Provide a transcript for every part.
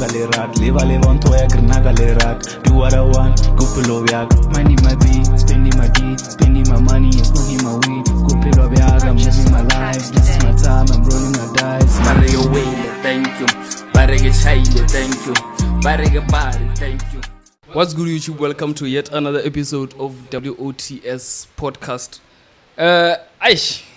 galerat leva levonto ya grina galerat do what I want kupilo yak money my beat spending my D spending my money and smoking my weed kupilo yak I'm living my life this is my time I'm rolling my dice barege way thank you barege chai thank you barege body thank you. What's good, YouTube? Welcome to yet another episode of WOTS podcast.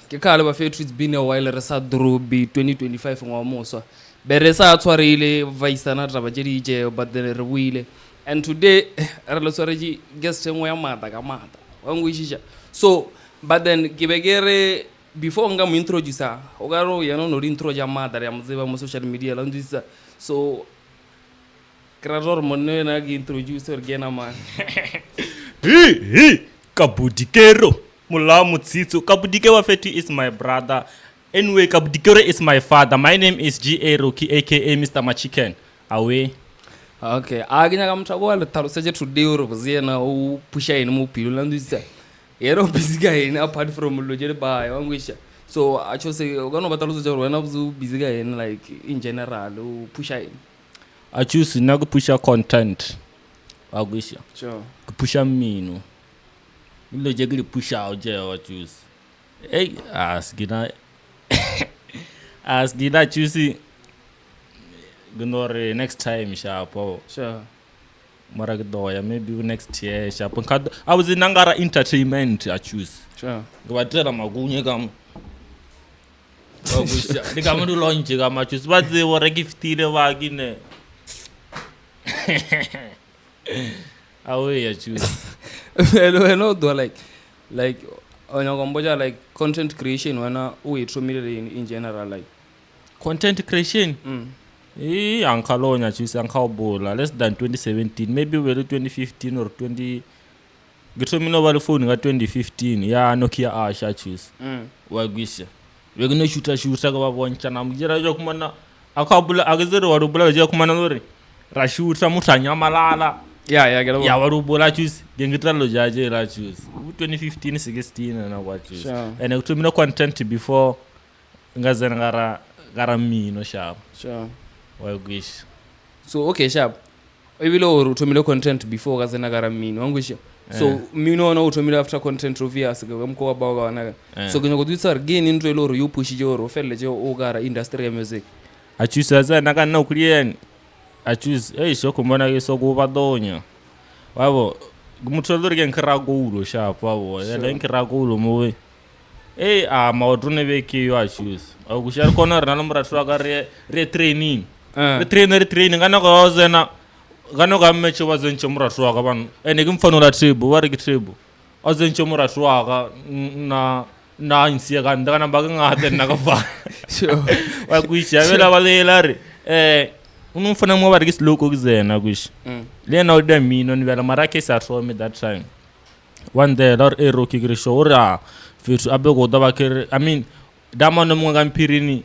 Ke khala ba fethu, it's been a while. Re sa drobi 2025 ngwa moso be re sa tshwarile vaisana taba je di je but then re buile and today re lo tsware ji guest engwe ya mata ka mata wa ngwishisha so but then ke be ke re before nga mo introduce o ga ro yena no intro ja mata ya mzeba mo social media la ndisa so Krazor monne na gi introduce orgena man. Kabudike mula mutsitsu. Kabudike wafeti is my brother. Anyway, Kabudike is my father. My name is G.A. Roki aka Mr. Machiken. Away. Okay. Aginya kamtako ala taruseje today urobzie na u pusha ine mu pilu landisa. Yero busy guy in apart from lojere ba wangwisha. So achose ogano bataluseje wena buzu busy guy in like in general u pusha ine. I choose na kupusha content. Wagwisha. Sure. Kupusha mino. Ilo jegili pusha oje wa choose. Hey, asgina choose gnore next time shapo. Sure. Maragdoya maybe next year shapo. I was in Nangara Entertainment I choose. Sure. Gwatera magunye kam. Wagwisha. Nikamundu launch kama choose. But they were giftile wagine. Away I choose. Hello do like on like content creation when we in general like content creation. Ankalonya choose ankabola less than 2017 maybe we 2015 or 20 gitomino bali phone nga 2015 ya Nokia Asha choose. Wagwisha. We gonna shoot ka baboncha namgira jo kumana akabula agezero warubula je kumana lori. Rashuta mutanya malala yeah get ya warubula choose gengitalo jaje la choose 2015 16 na what choose sure. And utumino content before ngazana gara mino sharp sure wagwish so okay sharp ebilo utumilo content before ngazana gara mino wangwish so mino na utumilo after content obvious ngamko abaga wana so kunyo kudutsa again into loro you push joro felle je ogara industry ya music I choose azana kana ukulien I choose shoko mbona yeso kubadonya wabo gumutolori nkragulo sharp wabo yela nkragulo mowe maodrone beki yo I choose akushar kona rana mratwa ka re training training kana ko zena kana ka meche wazencho mratwa ka banu ngimfanola tribu wari ki tribu wazencho mratwa ka na insiya kanda kana bakangade nakafa sure wakuisha vela balelari unumfana mwa bari kisloko kuzena kush lena oda mino ni vela marake sa me that time one day lor eroki grisho ora fitu abego da bakere I mean damano mwanga mpirini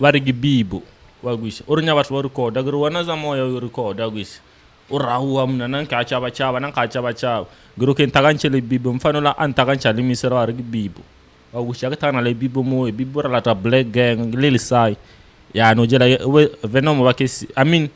bari gibibo wagwisha ornya batho ba record agri wana za moya yo record agwisha ora huwa mna nanka achaba chaba giro ke ntakanchele bibo mfano la antakanchale misero bari gibibo wagwisha ka tana le bibo mo bibo la ta black gang lili sai ya no jela venom bakesi I mean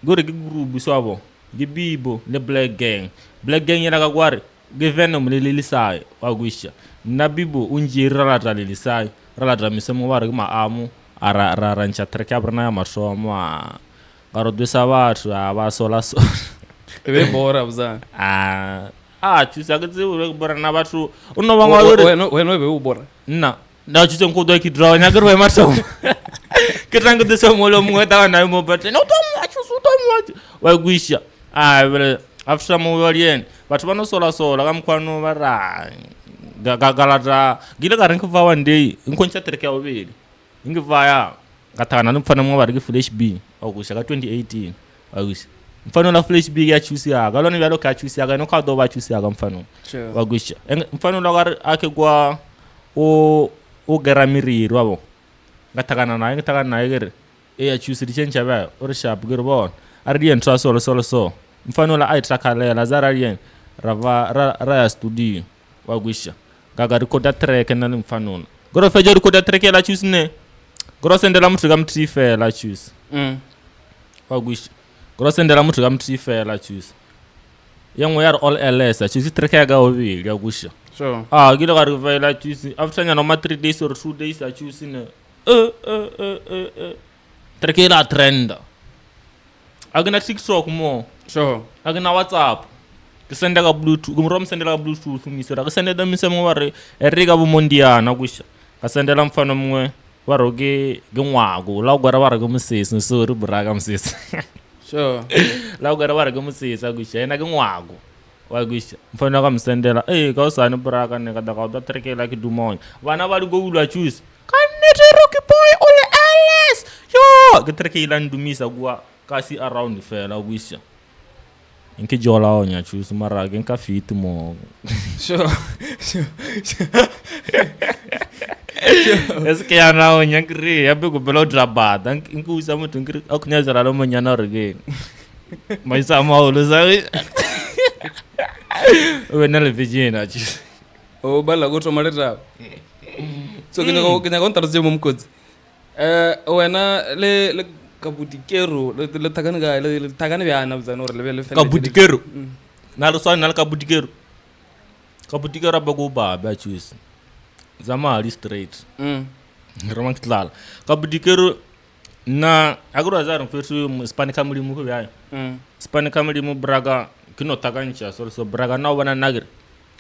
gore group swabo gibibo le black gang yela ka kware ge venom le lisai wagwisha na bibo unjira rata le lisai rata misemo bare ma amu ara rancha treka brana ya masoma garo dwesa bathu abasola so ebe bora bza chusa getse ure brana bathu unobanga wena ebe ubora na chitse nkodo ki draw nya gero masomo ketanga desa molo mweta na mo but no to much wagwisha bele after mo walien bathu banosola kamkwano bara gagalata gile garenka va one day inkoncha treka obeli ingivaya ngathana nomfana mwa bari ki flash B akusha ka 2018 akusha mfano la flash B ya choose ya galoni vyalo ka choose ya no ka do ba choose ya mfano wagusha mfano la ake kwa o garamiriro wabo ngathakana naye gere ya choose di change ba or sharp gere bon arien tra so mfano la ai trakala la zaralien ra studio wagusha gaga recorder track na mfano goro fejo recorder track la choose ne goro sendela mtu ga mtrife la choose Waguisha. Kurasendela muthu kamtifela choose. Yango yar all LS choose track ya gaovi yagusha. Sure. Gila ka revela choose after nya no 3 days or 2 days choose ne. Track la trend. Agna TikTok mo. Sure. Agna WhatsApp. Kusenda ka Bluetooth, kumrom sendela ka Bluetooth misera. Kusenda misemo ware eriga bu mondiana gusha. Kasendela mfano mwe waroge ngwago la gwara wara gumsisi so ri buraga msisi. Sure. La gwara wara gumsisi gusha ena ngwago. Wagusha. Mfano ka msendela ka usana buraga ne kada ka trekela ki dumonye. Bana bali go ulwa choose. Kanete rocky boy ole LS. Yo, ke trekela ndumisa gwa kasi around fela gusha. Inke jola onya choose maraga nka fit mo. Sure. Es que ya no onya kri ya be go belo drabada inke usa muthu ngri akunyazala lo monyana rege. Maisa maulo sabe. Wena le vijina choose. Bala go to mareta. So kenya go ntarze mo mkotsi. Wena le Kabudikero le tagana byana bzana or le fela Kabudikero nalo sa nalo Kabudikero ba go ba choose zama ali straight roman klala Kabudikero na agora zaro fetu Spanish kamuli mu ko bya Spanish kamuli mu braga kino tagancha so braga na wana nagre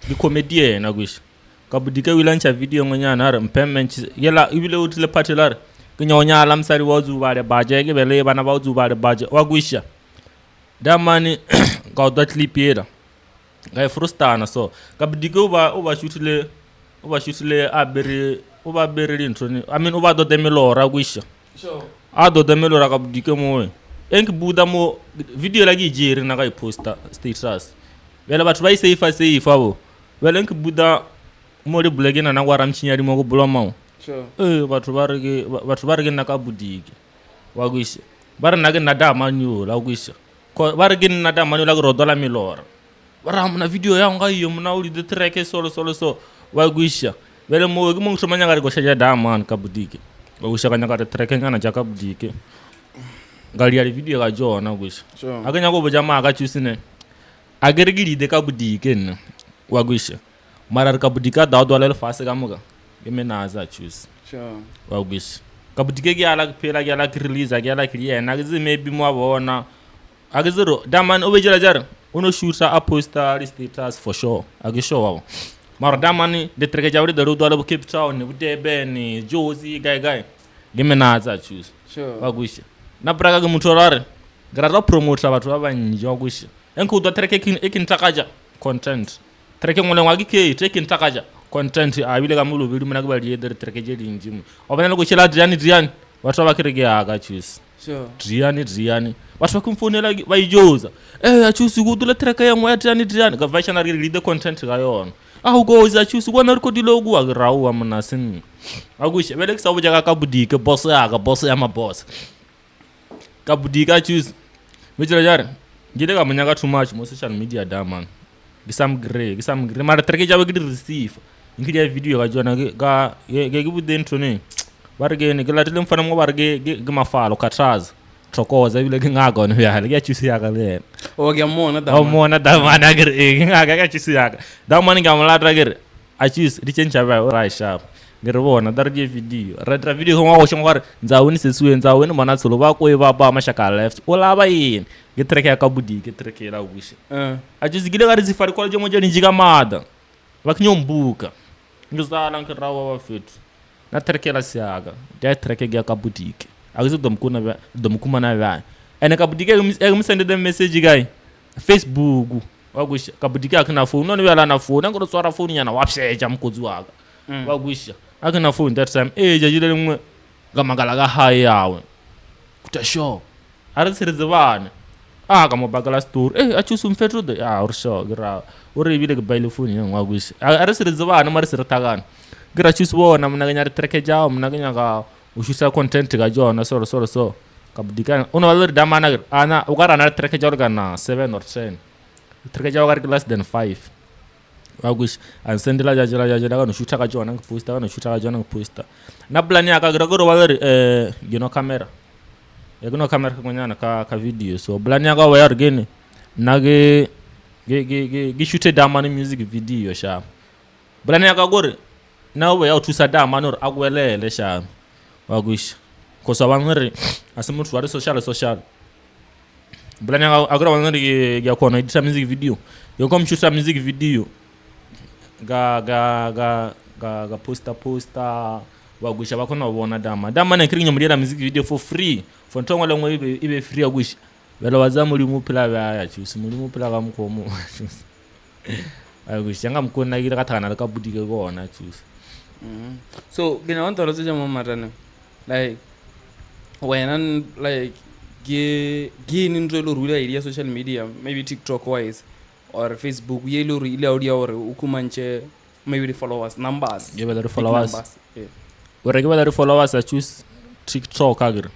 di comedie na gwish Kabudike wilancha video ngonya na mpement yela ibile utile partilar kinyonya alamsari wazu bare baje ke bele bana wazu bare baje wagwisha damani ka dotli pieda ga frustana so Kabudike uba shutile uba beri introni uba do demelora gwisha sure do demelora Kabudike mo enki buda mo video lagi jeri na ga posta status bele batho ba safe bo bele enki buda mo de blogena na waram chinyari mo go bloma sure batho ba re na Kabudike wagwisha bara na ke na dama nyo la gwisha ko bara ke na dama nyo la go rodola milora bara mna video ya nga yo mna uli de track solo so wagwisha bele mo ke mo shomanya ga go shaja dama Kabudike wagwisha kanya ka track ngana ja Kabudike gali ya video ga jona gwisha sure akanya go boja ma ka chusine agerigiri de Kabudike nna wagwisha mara Kabudike da do la fase ga muga gemenaza choose sure wagwisha Kabudike ge ala phela ge ala release ge ala clear na ge maybe mo abona agezero daman obejela jar uno shoota a poster status for sure agisho wawo mara daman de treke jawri de rodo ala bu Cape Town ne bude ben Jozi gai gemenaza choose sure wagwisha na braga ge mutorare grara promoter batho ba banyi wagwisha enko do treke ekin takaja content treke ngole ngwagi ke treke takaja content abile ga mulo bili muna ga bali eder treke je dinjimu obana go chela Driani batho ba kirege aga choose sure Driani batho bakumfonela ba ijoza choose go dula treke ya ngwa Driani ga vaisha na read the content ga yona go za choose go na record logo ga rawu amna sin agusha bele ka sabuja ga Kabudike boss ya ma boss Kabudike choose mijira jar gide ga munyanga too much mo social media da man gisam gre mara treke jawe gidi receive ingidi video ga jona ga gibude ntone barge ne gala tilim fana mo barge gima falo katraz trokoza bile ngaga no ya ga chusi ya gale oge mona da mana gre ngaga ga chusi ya da man ga mala drager a chus richencha ba ora sharp gerwona darje video radra video ko wa shongwar nzawuni sesuwe nzawuni mana tsolo ba ko ba mashaka left ola ba yin getreke ya Kabudike getreke la wisha a chus gile ga rizifari ko jomo jeni jiga mada bakinyombuka ngizala nkirawa bafetu na treke la siaga de treke ya Kabudike agizo domkuma na ba ene Kabudike send them message guy Facebook wagwisha Kabudike akina phone no wala na phone ngoro swara phone yana wapseja mkozi waga wagwisha akina phone that time jajile mwe gamagala ga hayi yawe kutasho arisirezwana kama bagala store achusu mfetro de ursho gira uri bile ga baile phone yan wagwisha arisirezwana marisirtagana gira chusu wona mnaganya treke jao mnaganya ga ushisa content ga jona so Kabudike una valor da mana ana ugara na treke jao ga na 7 or 10 treke jao ga less than 5 wagwish and sendela jajala ga no shoota ga jona poster ga no shoota ga jona poster na plan ya ga gira go valor camera yakuno kamera kanyana ka video so blani yaka wa yargene nage ge shoot dama ni music video sha blani yaka gore na we ya uthusa dama nor agwelele sha wagwisha kosa wangere asimuthi wari social blani yaka agora wangere ya kona edit music video yokom shoot music video ga poster wagwisha bakona ubona dama na kirinyo mudira music video for free for ntongo lengwe ibe free agwisha bela wazamuli muphila baya chusi muri muphila kamkhomo agwisha ngamkona gira kathana le Kabudike kona chusi so gina want to tell mama like when like gain into lo idea social media maybe TikTok wise or Facebook yelo ile audio or ukumanche maybe the followers numbers give the followers yeah where give the followers I choose TikTok agir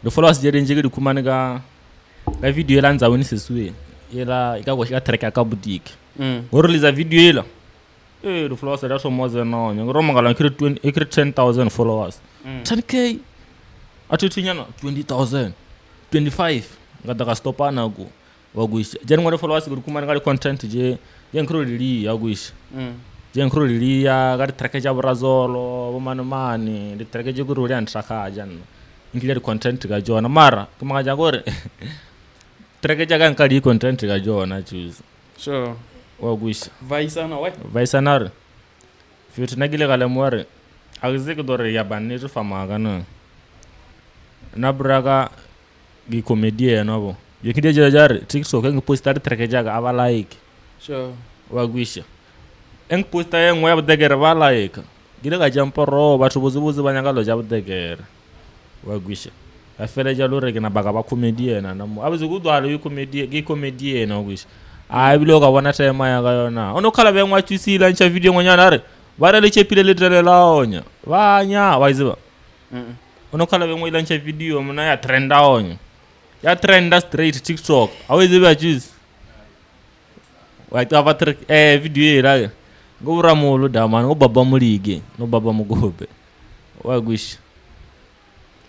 the followers jere njege di kumaniga la video ela nza woni seswe ela ikagoshika track ya Kabudike release video ela the followers are so more than no ngoroma ngala kire 10,000 followers 10k atutinyana 20,000 25 ngada stopana go wagwisha jeni ngore followers kuri kumaniga content je nkro lili yagwisha je nkro lili ya ga track ja brazolo bomanumani di track je kuri uli Tsaka jan ngile content ga jona mara kuma ga gore track ja ga nkali content ga jona choose sure wagwisha vaisana fitu nagile gale more agzeke dore ya banne to fama ga na braga gi comedie nobo yekide jajar TikTok ngi postar track ja ga aba like sure wagwisha eng posta yengwe yabudegera ba like gile ga jamporo batho bozubuzu banyangalo jabudegera wagwisha afele jalo reke na baga ba comedie na mo abuzukudu halo gi comedie na wagwisha ayibilo ka bona tema ya ga yona onokhala bengwa tshusila ntsha video ngonyana are bara le chepile le trelela onya banya wayiziba onokhala bengwa ile ntsha video mna ya trenda onya ya trenda straight TikTok aweziba tshus waitava video ira ngura mulu dama ngo baba mulige no baba mugobe wagwisha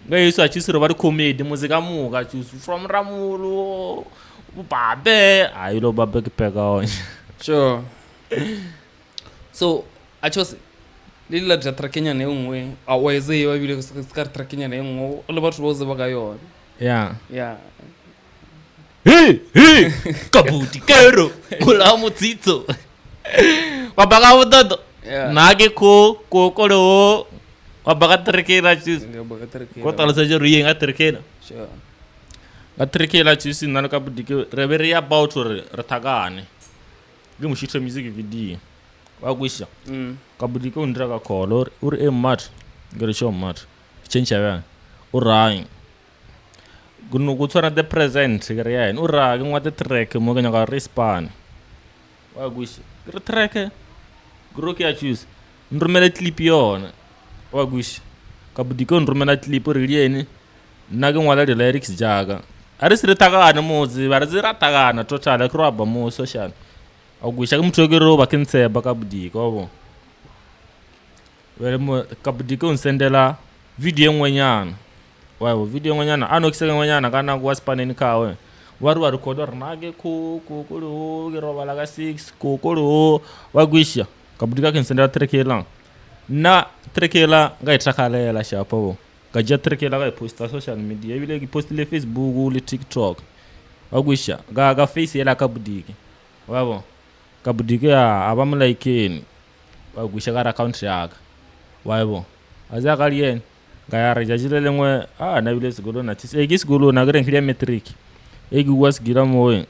ngayiso achisiro bari comedy muzika muka chusu from ramulu ubabe ayilo babe kipeka onye sure so achose lila trakenya ne ngwe aweze yabile skar trakenya ne ngwe ole batho boze baka yona yeah Kabudike kula mutsitso wabaka udodo nage ko kolo wabaka trekela chis ko talasa je ruyenga trekela sure atrekela chis nana Kabudike rebere about retagane ngimushithe music video wagwisha Kabudike undira ka color uri emat ngere show mat change ya urayi gunu kutswana the present kare yain ura ke ngwate track mo ke nyaka respawn wagwisha kre track groke ya choose ndrumela clip yona wagwisha Kabudike ndrumela clip riliyeni na ke ngwala di lyrics jaga ari sire takana mozi bari zira takana total akroba mo social wagwisha ke mthokero ba kentseba Kabudike obo wele mo Kabudike unsendela video ngwenyana wawo video ngonyana anokiseke ngonyana kana kwaspaneni kawe wari recorder nage kulu giroba la 6 kulu wagwisha Kabudike kensendela trekela na trekela ngaithakalela shapo gaja trekela ga posta social media ibile ki post le Facebook le TikTok wagwisha ga face yela Kabudike wabo Kabudike abamlaikeni wagwisha ga account yaka wabo azakalien gaya jajile lengwe na bile sigolo na tisi sigolo na gren clear metric was gira mowe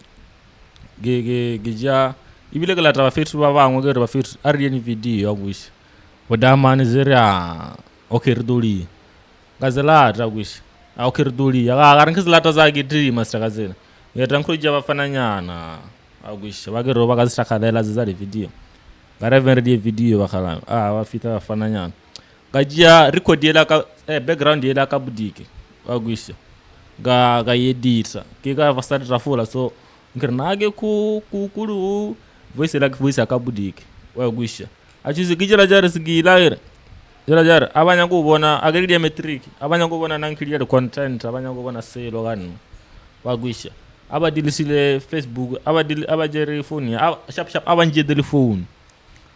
gija ibile kala ta fetu bangwe gere ba fetu ari ni video yagwisha wadamani zira okirduli gazela tagwisha okirduli yaga ngizilata za gidri master gazela yetankho jaba fananyana agwisha bagero bakazishakalela zizali video gareven di video bakhala wafita bafananyana gajia record yela ka background yela Kabudike wagwisha ga yedita ke ka vasari rafula so ngirnage kulu voice la voice ya Kabudike wagwisha achizi gijira jare sigila ira jara abanya kubona agredia metric abanya kubona nanclear content abanya kubona sale kani wagwisha abadilisile Facebook abajere phone sharp abanje telefone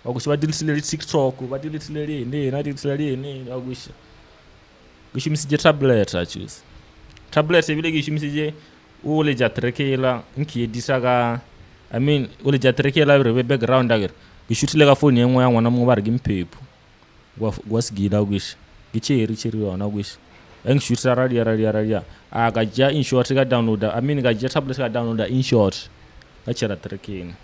wagwisha badilisile TikTok badilisile leni nadilisile leni wagwisha gishimsije tablet achuse tablet vile gishimsije ule jatrekela nkiyedisaka I mean ule jatrekela rebe background ager gishutile ka phone yenwe yangwana mubari gimpepu gwasigila gwisha gicheri yona gwisha engishutira radio akaja in short ka download I mean gaja tablet ka download in short gachera trekeni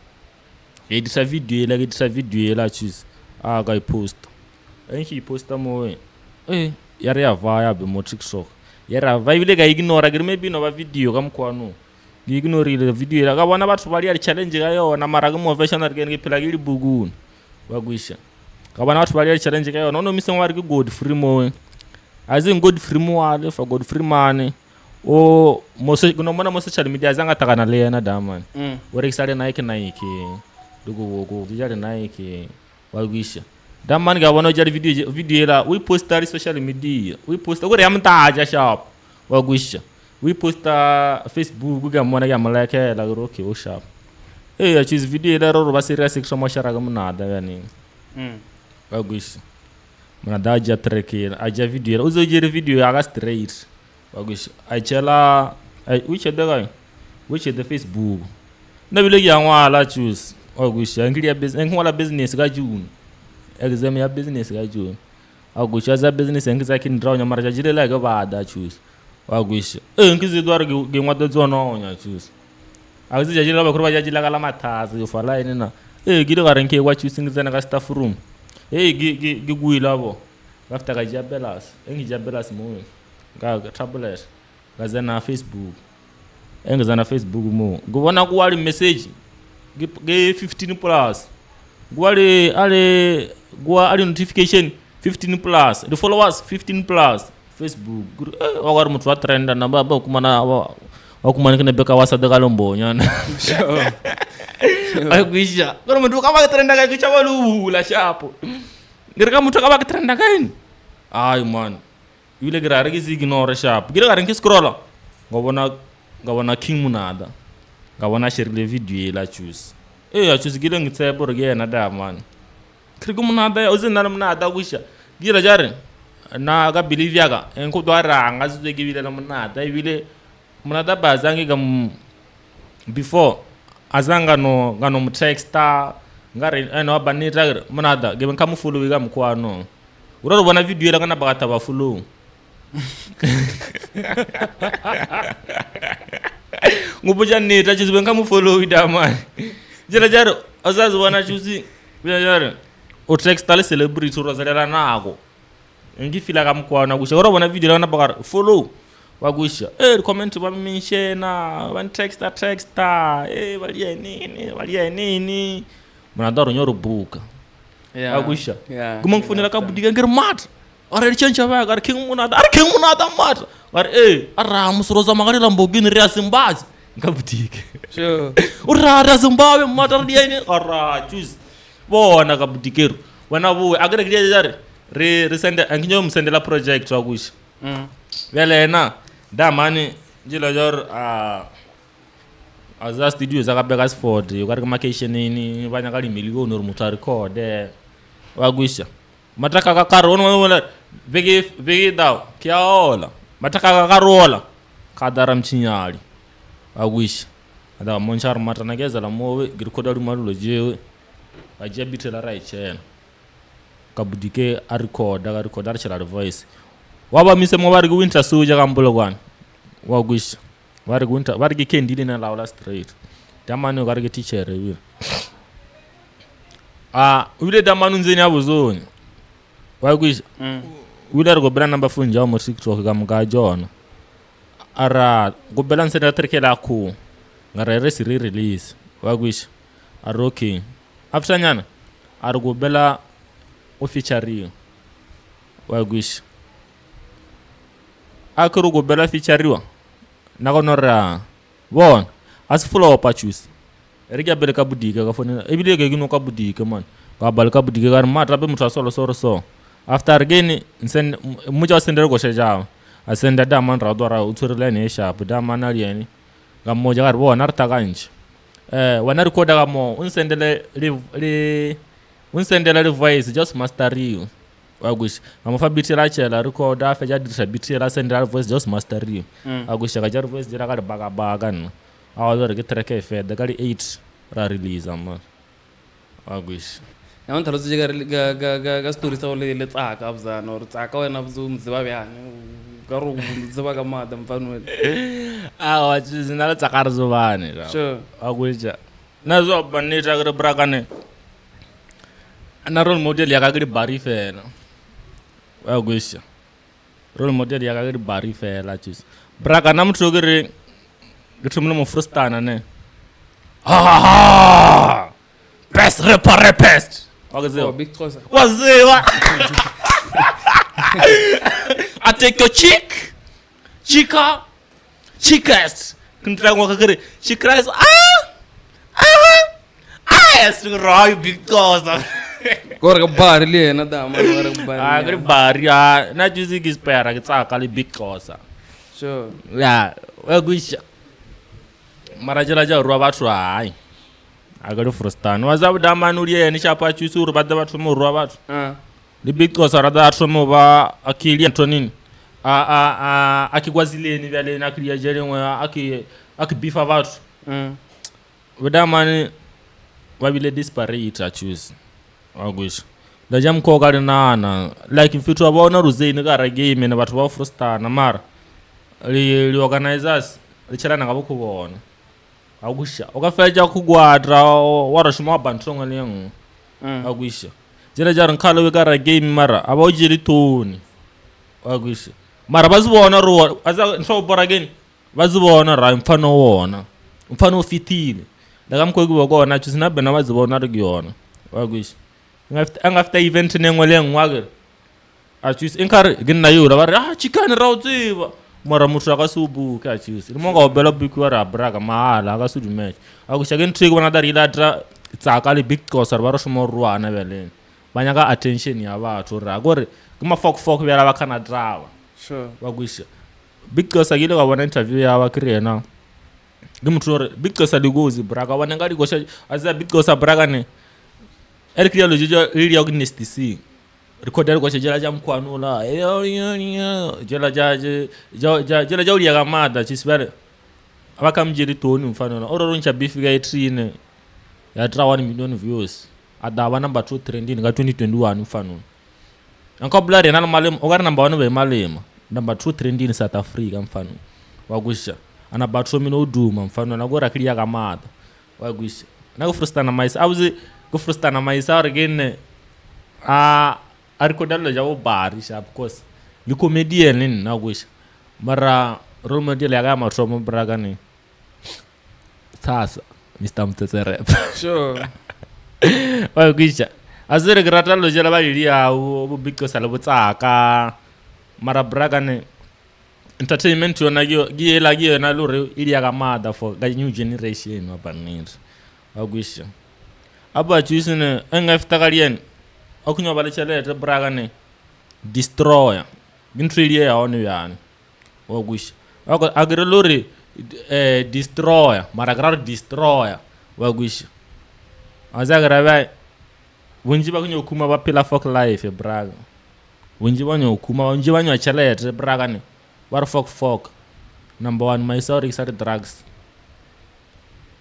edisa video la choose aka ipost enki posta mowe yari avaya be mo TikTok yara vile ga ignore agir maybe no video kamkwano ignore ile video la kabona bathu bali challenge ga yona mara mo version ari ke phela ke libuguni wagwisha kabona bathu bali challenge ga yona no mise ngwari ke god free mo azin god free mo wale for god free money o mose kuno mona mo social media zanga takana le yana daman wore kisale Nike dugo go vijale Nike wagwisha daman ga wono jari video la we post ari social media we post gore yamtaja sharp wagwisha we post Facebook ga mona ya malaka la roke o sharp I choose video la ro ba serious section mo shara ga munada yani wagwisha munada ja treke aja video la uzo jere video ya ga straight wagwisha aichela which the Facebook na bile ya ngwala choose wagwisha ngili ya business ngwala business ga june exam ya business ga june wagwisha za business ngiza kindraw nya mara jire la ga bada choose wagwisha ngizi dwar ge ngwada zono nya choose azi jajile ba kurba jajile kala mathazi ufala inina gide garenke kwa choose ngizana ka staff room gi guilabo after ka jabelas jabelas mo ga tablet gazana Facebook engizana Facebook mo ngubona kuwali message ge 15 plus gwali ali notification 15 plus the followers 15 plus Facebook wakari mtu wa trenda na baba kumana kene beka wasada kalombo nyana agwisha kono mtu kama trenda ka kichawalu la shapo ndirika mtu kama trenda kaini ay man yule grare gizi ignore sharp gira garenki scroll ngabona king munada ngabona share le video la choose choose gira ngitsebo rege na da man krigo munada uzina munada gwisha gira jare na ga believe yaga enko dwara ngazwe gibile na munada ibile munada bazangi gam before azanga ngano mtexta ngare eno abanita munada geben kamu follow ga mkwano uroro bona video la ngana bagata ba follow ngubuja neta chizi benga mu follow idama jara jara azazi wana chuzi jara o text tale celebrity rozalera nako ngifila kamkwana kusha ora bona video na bakara follow wagusha comment ba menshena ban texta valia nini mnadaro nyoro buka wagusha kuma ngfunela Kabudike ngirmat ora change ba gar king munada mat gar ara musroza magari Lamborghini ria simbazi Kabudike sure ura Zimbabwe matar diene ara choose bona Kabudike wana bu agre gide jare re send anginyo msendela project wagusha vele na da mani jilo jor aza studio za kabeka sport yokari marketing nini banya kali milioni uri muta record wagusha mataka ka karono wala bege daw kyaola mataka ka karola kadara mchinyali wagusha ada monchar matana geza la mowe girikoda rumalulo jewe ajabitela raichena Kabudike a record ar voice waba mise mo bari winter soja kambulo kwan wagusha bari winter bari kendile na lawla straight damani bari teacher rewe wile damanu nzeni abuzoni wagusha wile go brand number funja mo TikTok kamga jona ara go balance na trekela ku ngare release wagusha aroki after nyana argo bela officiario wagusha akuru bela featurewa nakonora bon as follow up choose eriga bele Kabudike ka fone ebile ke gino Kabudike man ka bal Kabudike gar mata be muta solo so after again send muja sendera go shaja asenda dama radora utsurile ne sharp dama na lieni gamoja gar bona rtakanje wana recorda gamo unsendele le voice just master you agusha amafa biti la chela recorda fa ja dirisa biti la sendela voice just master you agusha ga voice dira ga baga no awalo re track fe da gali 8 ra release amma agusha yawan talo ga story sa le Tsaka abzana or Tsaka wena bzu mziba byane garu mziba ka mada mfano awa zina la Tsaka rizobane sure agusha nazo banita ga brakane ana role model ya ga bari fela agusha role model ya ga bari fela chis braka na mutho gere githumlo mo frustana ne best repare pest oh big Xhosa waziwa I take your chickest kuntra ngo kagere she cries yes right big Xhosa gorga bar le na dama gorga bar gari bari na juzi gispera ke Tsaka le big Xhosa sure ya agusha marajela ja ruwa batho hai agari frustano wazabu dama nuri ni chapa chusuru badda batho mo ruwa batho le big Xhosa rada batho mo ba akili antonin akigwazileni vale na akili jerengwe akibifa batho dama ni wabile disparate choose agusha da jam ko gari nana like mfitwa abona ruzeni gara game na batho ba frustana mara li organizers lichelana ngabo kubona agusha okafeja kugwadra warashuma bantonga lengu agusha jela jar nkalo we gara game mara abawjiri toni agusha mara bazibona ro aza ntho bora again bazibona ra mfano wona mfano fitile daga mkogibo kona chusina bena bazibona rigiyona agusha ngafta event nengolengwa ke achus inkar ginna yura bari chikani rawtsiba mara muthu akasubuka achus limonga obela bikwa ra braga mahala akasudu match agusha ke ntrigo bana darila tra Tsaka le big Xhosa ba roshimo ruana beleni banyaka attention ya batho ra gore kuma fok bela ba kana drama sure bagusha big Xhosa gile ga bona interview ya ba kirena ngimthore big Xhosa ligozi braga wana ngadi gosha aza big Xhosa braga ne erikria lojojo really ognestic recorder kwa jela jam kwanula jela ja uri ya mada chisbare abakamjiri toni mfano ororuncha bifika etrine ya tra 1 million views adaba number 2 trending ga 2021 mfano ankobla rena malem ogara number 1 be malem number 2 trending South Africa mfano wagusha ana batho mino duma mfano nagora kili ya mada wagusha nakufrustana maisa abuzi kufrustana maisa again arikodalo jawo bari sharp course li comedian ni nagusha mara role model ya gama tromo braga ni sasa Mr. Mtetsere sure wagusha azere gratalo jela bali ya u big Xhosa le Tsaka mara braga ni entertainment yona giela giona lore ili ya mada for the new generation wabanir wagusha aba chusine engaftakalien okunyo balechelete braga ne destroyer bintrilie ya onu yani wagusha agre lori destroyer maragra destroyer wagusha azagra ba bunji bakunyo kuma ba pila folk life braga bunji banyo kuma bunji banyo chelete braga ne war folk number 1 my sorry sar drugs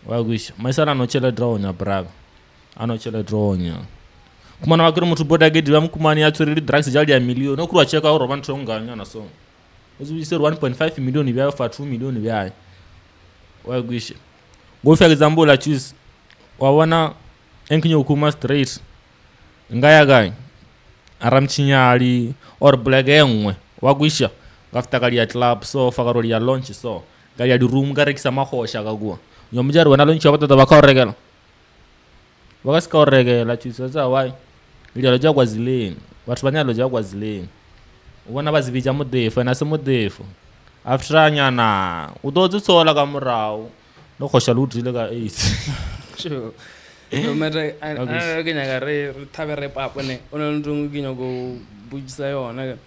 wagusha my sara no chele drawnya braga ano chele drawnya kuma na wakiri muthu boda gedi bamkumani yatsuri drugs jali ya million okuru acheka oro bantu nganya na so uzubisero 1.5 million bya fa 2 million bya wagusha go for example la choose wawana enkinyo kuma straight ngaya gai aramchinyali or black engwe wagusha gafta ya club so fakaroli ya launch so kali ya room garekisa mahosha kagua nyomjari wana launch abata bakaregela wakaskaregela choose za why ili loja kwa zileni watu banya loja kwa zileni ubona bazibija mudefu na semudefu after nyana udozi tsola ka murawo no khosha ludrile ka 8 sure no matter I kenya re thabere papa ne ona ntungu kinyo go bujisa yona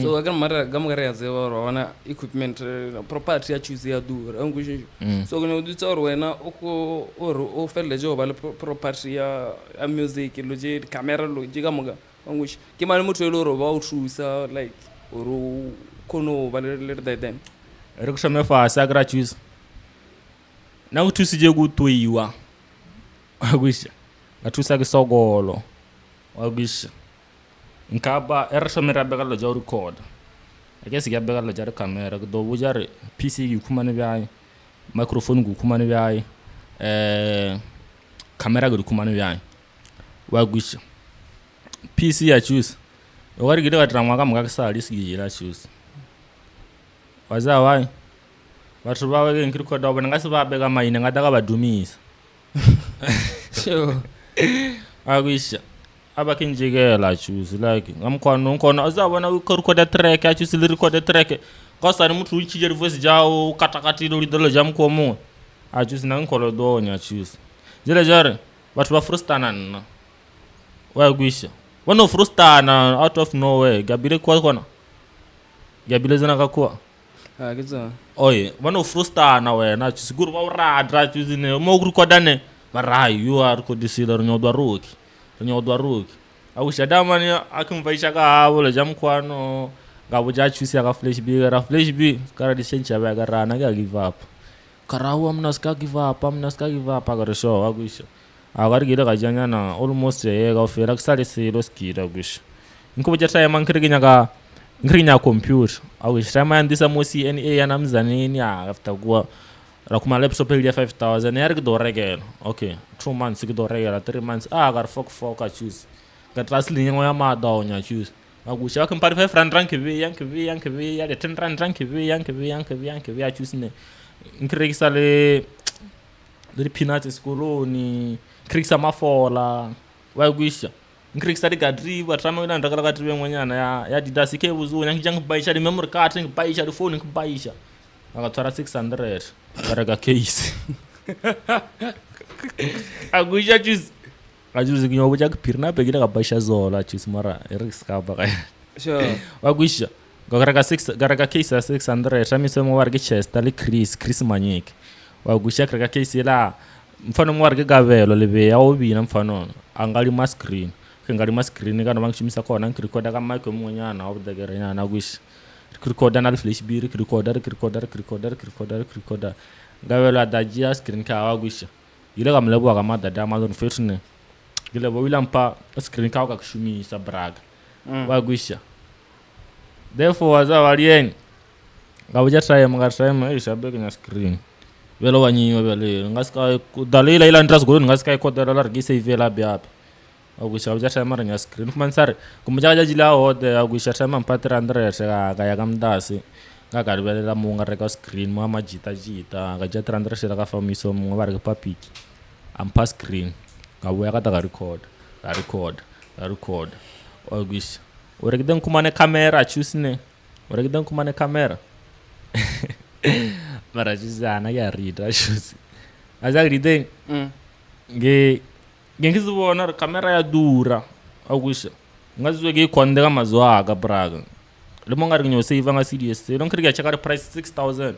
so akan mara gamgare ya zewa rona equipment property ya choose ya dura ngushinjo so kuna uditsa or wena o felle jo ba property ya music loje camera loje kamoga ngush ke mali motho le ro ba o thusa like oro kono ba le then re kushame fa sa gra choose na uthusije kutoyiwa agwisha athusa ke sogolo agwisha nkaba ershomera begalo ja record akesi ya begalo ja camera do bujare PC gi kumane byai microphone gu kumane byai camera gu kumane byai wagwisha PC ya choose wari gide watramwa kama kakasali sigijira choose waza wai batho ba we ke record ba ngase ba bega maine ngata ka badumisa sure agwisha abakinjikela choose like ngamkhona uzabona urecord track ya choose record track kasani muthu uchijeri voice jawo katakatilo lidolo jamkomo a choose nankholo donya choose jele jare batho ba frustana nna wagwisha wano frustana out of nowhere gabile kwa kona gabile zana kakwa kitsa oye wano frustana wena choose guru ba urada choose ne mo recordane barai you are recordisila nyodwa roki awushadamani akimvaisha ka havo jamkwano ngabuja choose ya flash b kara disencha ba garana ga give up karawa mnaska give up agare show agwisha agari gida kajanya na almost ga ofera kusale selo skida gwisha inkubuja try ngirinya computer awishira mandisa mo CNA yana mzanini after kwa rakuma laptop ile 5000 yari kidoregela okay 2 months kidoregela 3 months agar fok choose ga trasling ngoya madonya choose agusha kampari 5 rand rank yanke ya 10 rand rank yanke ya choose ne nkirikisa le peanuts skoloni nkirikisa mafola wagwisha nkirikisa ga driver trama ina ndakala ka driver ngonyana ya didasi ke buzunya ngijanga baisha memory card ngibaisha phone ngibaisha akathwara 600 baraga case agusha choose ajuze kinyobo ja kupirna begida kabasha zola choose mara risk ka baka sure agusha garaga case 600 tamise mo warge chest ali Chris Manyek agusha garaga case la mfano mo warge gavelo lebe ya obina mfano angali ma screen kana mangishimisa khona ngirecorda ka mic omonyana obudegeranyana agusha recorder na flash b recorder gavelo adajia screen ka agusha ile kamlebo ka madada amazon fetne ile boilampa screen ka kushumisa brag wagwisha therefore azawalien ngabuja try ishabe kenya screen velo wanyiwe vele ngaska dalila ila ndras go ngaska kodela la rgise ivela biap agwisha buja try mara nya screen kumansare kumjaja jila hode agwisha try mampatra andre ka ya kamdasi ngakaribela munga reka screen mama jita ngaja trandra shela ka famiso munga bari ka papiki ampa screen ngabuya kata record agwisha oregden kumane camera choose oregden kumane camera mara jizana ya rida choose azagriden ngizibona camera ya dura agwisha ngazwe ke konde kama zwaga braga lemongari nyo save nga serious lonkriga chakare price 6000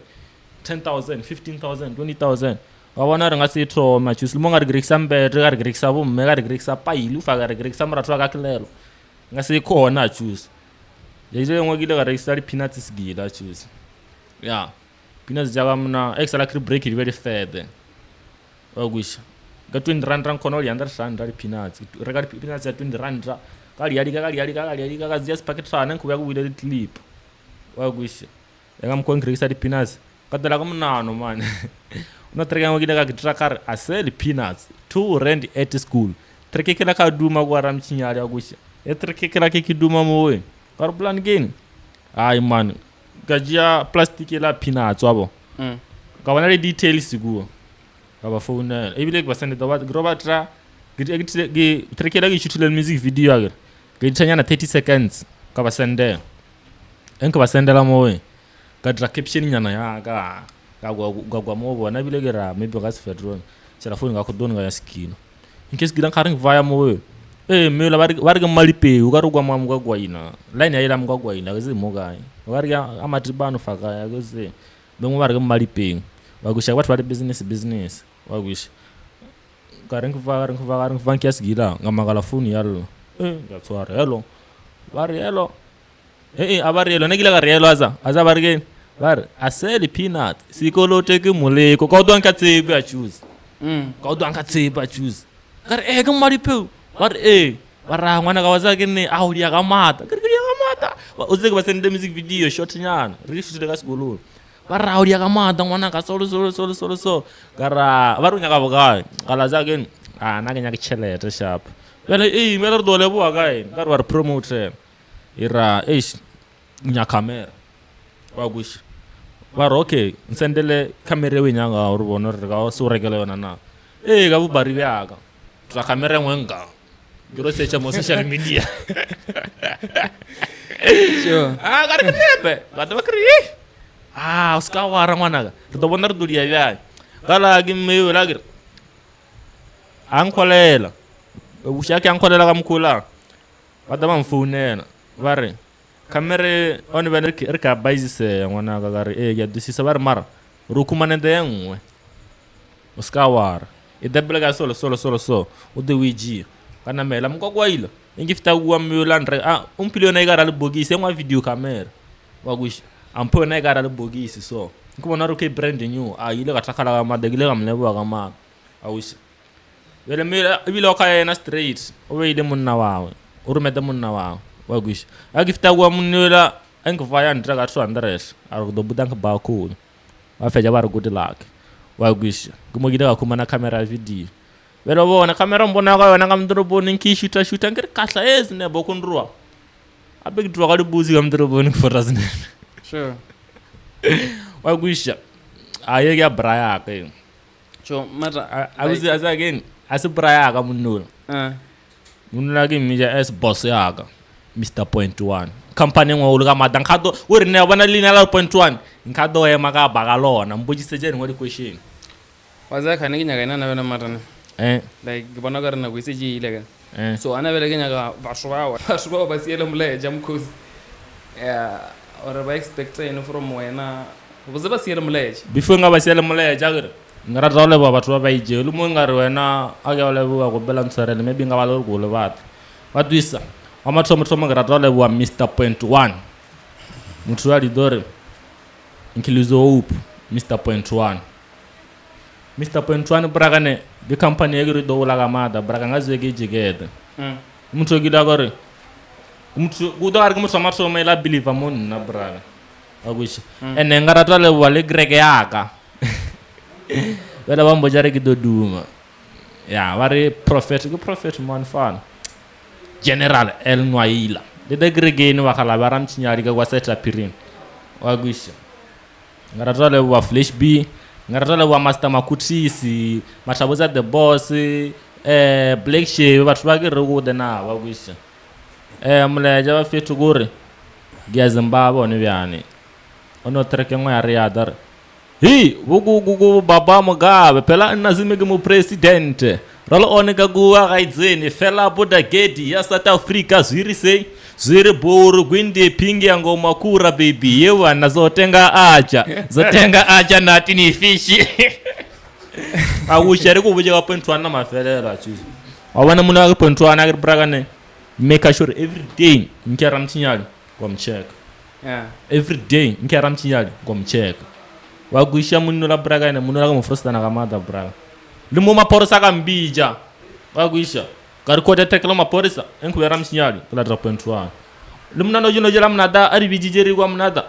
10000 15000 20000 wabona ringa sitro machus lemongari griksa mbere gari griksa bo megari griksa pailu fagari griksa mratwa ka klero ngase khona choose yeye ngokile ga register peanuts sigila choose yeah peanuts jaga mna extra crib break it very fed ogwisha ga 20 rand khona oli under rand peanuts regard peanuts ya 20 rand kali yalika ka just packet sana kuya ku wile clip ogwisha yanga mkongrisa peanuts kadala ka mnano man unatreka ngokile ka tracker a sell peanuts 2 rand at school trekekela ka duma kwa ramchinyali ogwisha etrikekela ke kiduma mowe kar plan gain ai man gajia plastic la peanuts wabo ka wana le details siguo ka ba phone ebile ke basende doba grobatra ge trekela ke shootile music video agere ke tshanya na 30 seconds ka basende enka basendela mowe ka dra caption nyana ya ka gwa mo bona bile ke ra maybe ga sfedron tsela phone ga go dona ga skino nkesi gidan karing vaya mo mela varga malipe ukarugwa mwamuka gwaina line ayela muka gwaina kazi mogai varga amatibano fakaya kazi bemwe varga malipe wagusha watu vale business wagusha karing vankias gila ngamagala phone yalo ngatswara hello vari hello avari hello negila ka hello aza varga var aseli peanut sikolote ke muleko ka udwan ka tsebe a choose ka udwan ka tsebe a choose kare ke malipe var vara ngwana ka wazake ne aulia ka mata kare ka mata uzeke ba send music video short nyana rishi ka sigolo vara aulia ka mata ngwana ka solo kara varunya ka boka kala zake na kenya ke chelete sharp vele mela dole bo akae kare var promote ira nya camera wagush var okay nsendele camera wenyanga uri bona re ka so rekele yona na ka bubari byaka tsa camera ngwenga ngiro search mo social media sure kare kebe gata bakri uska wara ngwana re do bona re dulia bya kala ke me la ke ankolela ushaka ankolela ka mkhula bata ba mfonela bare camera on ba re ka baizise ngwana ka gare ya dusisa bare mara ru kumanende engwe uska wara idabela solo o de wiji kana mela mkokwaila ingifita kuwa myolandre umpilio na igara le bogisi ngwa video camera wagush ampo na igara le bogisi so nkubona ruke brand new ile katakala ka madegile ka mlebo ka ma awush wele mela ibilo ka na straight owe munna wawe urumede munna wawe wagush agifita kuwa munyola engvaya ndra ka 200 do budanka ba cool afeja bar good luck wagush kumogida ka kuma na camera video velo bona camera mbona ka yona ngamdroboni nkishuta ngiri kahla ezine bokundruwa abekidruwa ka libuzi ngamdroboni kuforazine sure wagusha ayeke ya braya ke so mata akuzi again asibraya ka munula munula ke mija s boss yaka Mr. Point 1 company ngwa ka madankado uri ne bona lina la point 1 nkado ya maka bagalona mbujise jeni ngodi question wazaka ne kinyaka ina na bena matana like bona ka rena go itseji ile ka so ana bele kenya ka bashuwa ba siele mole jam cause or ba expect from wena boze ba siele mole before nga ba siele mole jagere ngara dole ba batho ba ije lu mo ngare wena ake ole bua go bela ntsarele maybe nga ba lo go le batho batwisa amathomo ngara dole bua Mr. Point 1 muthu ali dore nkilizo hope Mr. Point 1 bragane the company yegiri do wala gamada braga ngazwege jigede muthu gida gore muthu gudar gumuthu amathomo ila believe amon na braga agushi ene ngara dole wale grege yaka wala bambo jare gido duma ya wari prophet man fan general el noila de grege ni wakala baram chinyari ga waseta pirin wagushi ngara dole wa flash b ngara wa master makutisi mashaboza the boss black she batho ba ke re go dena wa gwisha mleja ba fetu gore gya Zimbabwe one byane ono treke ngwa ya riadar vugu baba Mugabe phela nazimeke mu president rolo one ka kuwa ga idzeni fela boda gate ya South Africa zwiri boru gwinde pingi ya ngoma kura baby yewa nazotenga acha nati ni fishi awushari ku buje ka point 1 na mafelela chizo wabana muna ka point 1 akiri bragane make sure every day nkera mtinyali kwa mcheck every day nkera mtinyali kwa mcheck wagwisha munula bragane munula ka mfrosta na kamada braga limo maporisa ka mbija wagwisha karikote tekelo maporisa enkubera mtinyali kula point 1 limna no jino jela mnada ari bijijeri kwa mnada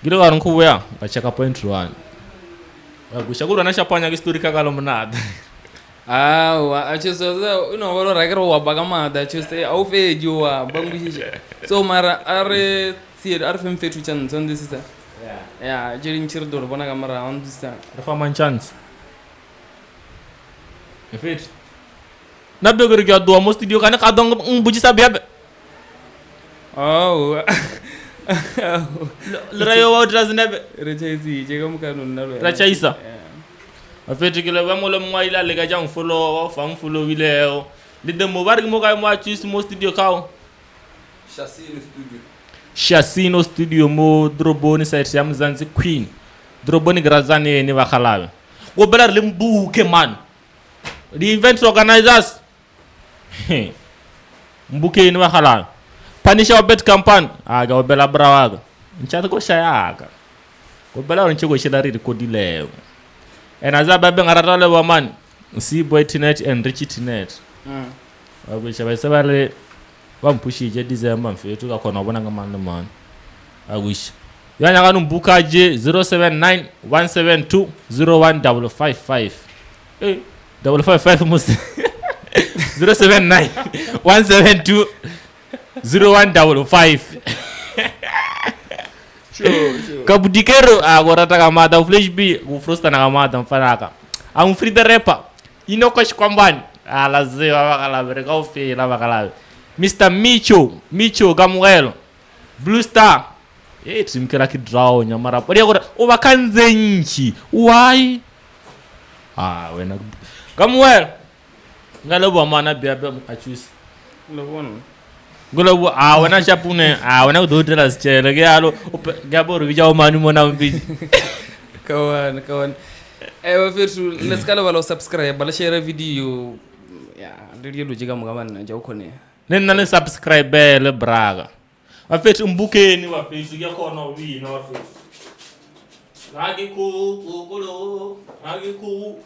gilo garon kuya acheka point 1 wagwisha kuru anashapanya historika kalo mnada achiso uno walo rakero wabaga mada chiste au fejua bangushisha so mara are sier arfem fetu chan son this is yeah jirin chirdo bona kamera on this rafa man chance efet na begor ga do mo studio kana ka dong buji sabiabe le rayo wa drazinabe rechaisi jega mukano nalo rechaisa afeti ke le ba mo le mwaila le ka jang follow fa follow bileo le de mo ba re mo ka mo a choose mo studio kao Shasino studio mo Droboni site ya Mzanzi Queen Droboni Grazani ni bakhalawe go bela le mbuke man the event organizers mbuke ni bakhalawe panisha bet campaign aga bela brawaga nchata ko shayaga go bela ronche go shela ri kodileo enaza babe ngaratale wa man si boy tonight and rich tonight abisha basabale bampushije December mfethu ka khona ubona ngamani man I wish yanya kana umbuka je 0791720155 555 mus 0791720155 sure Kabudikero agora takamata flash b ufrosta na kamata mfanaka am free the rapper inokosh kwambani alazewa bakala bereka ufela bakala Mr. Micho Gamuelo Blue Star trimkela ki draw nyamara podi agora ubakanze nchi why wena Gamuelo ngalobo mana biabe mukachuse lobona ngolobo wena chapune wena kudotela sichele ke alo gaboro bija umani mona mbiji kawan wafethu lesikala balo subscribe bala share video ya ndiye lojika mukamana nje ukhone nena le subscribe le braga afethu mbukeni wa Facebook yakhona wina wafethu ngaki ku